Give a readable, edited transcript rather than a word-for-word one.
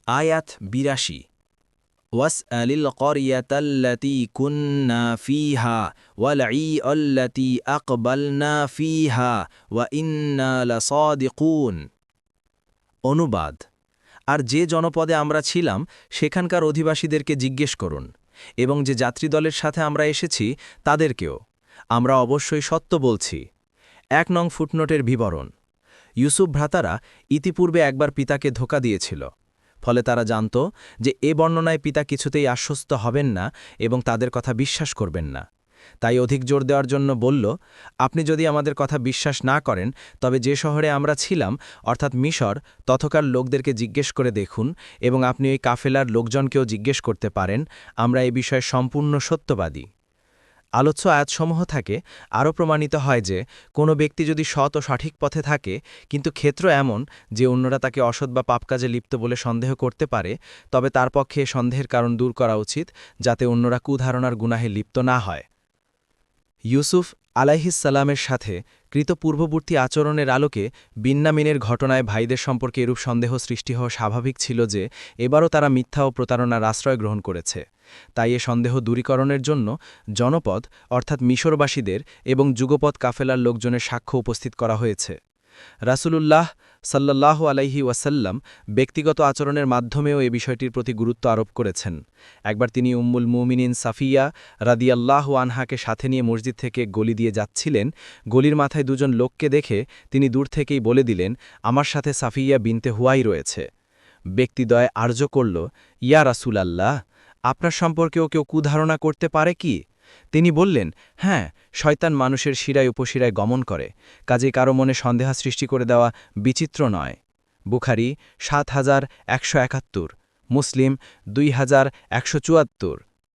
আয়াত ৮২ ওয়াসআলিল ক্বরিয়াতাল্লাতী কুন্না ফীহা ওয়াল ঈআল্লাতী আকবালনা ফীহা ওয়া ইন্না লাসাদিকুন। অনুবাদ: আর যে জনপদে আমরা ছিলাম সেখানকার অধিবাসীদেরকে জিজ্ঞেস করুন, এবং যে যাত্রীদলের সাথে আমরা এসেছি তাদেরকেও, আমরা অবশ্যই সত্য বলছি। ১ নং ফুটনোটের বিবরণ: ইউসুফ ভ্রাতারা ইতিপূর্বে একবার পিতাকে ধোঁকা দিয়েছিল, ফলে তারা জানত যে এ বর্ণনায় পিতা কিছুতেই আশ্বস্ত হবেন না এবং তাদের কথা বিশ্বাস করবেন না। তাই অধিক জোর দেওয়ার জন্য বলল, আপনি যদি আমাদের কথা বিশ্বাস না করেন তবে যে শহরে আমরা ছিলাম অর্থাৎ মিশর তথকার লোকদেরকে জিজ্ঞেস করে দেখুন, এবং আপনি ওই কাফেলার লোকজনকেও জিজ্ঞেস করতে পারেন, আমরা এ বিষয়ে সম্পূর্ণ সত্যবাদী। আলোচ্য আয়াতসমূহ থাকে আরও প্রমাণিত হয় যে কোনো ব্যক্তি যদি সৎ ও সঠিক পথে থাকে কিন্তু ক্ষেত্র এমন যে অন্যরা তাকে অসৎ বা পাপ কাজে লিপ্ত বলে সন্দেহ করতে পারে, তবে তার পক্ষে এ সন্দেহের কারণ দূর করা উচিত যাতে অন্যরা কুধারণার গুনাহে লিপ্ত না হয়। ইউসুফ আলাইহিসসালামের সাথে কৃত পূর্ববর্তী আচরণের আলোকে বিন্যামিনের ঘটনায় ভাইদের সম্পর্কে এরূপ সন্দেহ সৃষ্টি হওয়া স্বাভাবিক ছিল যে এবারও তারা মিথ্যা ও প্রতারণার আশ্রয় গ্রহণ করেছে। তাই এ সন্দেহ দূরীকরণের জন্য জনপদ অর্থাৎ মিশরবাসীদের এবং যুগপৎ কাফেলার লোকজনের সাক্ষ্য উপস্থিত করা হয়েছে। রাসূলুল্লাহ সাল্লাল্লাহু আলাইহি ওয়াসাল্লাম ব্যক্তিগত আচরণের মাধ্যমেও এ বিষয়টির প্রতি গুরুত্ব আরোপ করেছেন। একবার তিনি উম্মুল মুমিনিন সাফিয়া রাদিয়াল্লাহু আনহাকে সাথে নিয়ে মসজিদ থেকে গলি দিয়ে যাচ্ছিলেন। গলির মাথায় দুজন লোককে দেখে তিনি দূর থেকেই বলে দিলেন, আমার সাথে সাফিয়া বিনতে হুয়াই রয়েছে। ব্যক্তিদ্বয় আর্য করল, ইয়া রাসূলাল্লাহ, আপনার সম্পর্কেও কেউ কুধারণা করতে পারে কি? তিনি বললেন, হ্যাঁ, শয়তান মানুষের শিরায় উপশিরায় গমন করে, কাজেই কারো মনে সন্দেহা সৃষ্টি করে দেওয়া বিচিত্র নয়। বুখারী ৭১৭১, মুসলিম ২১৭৪।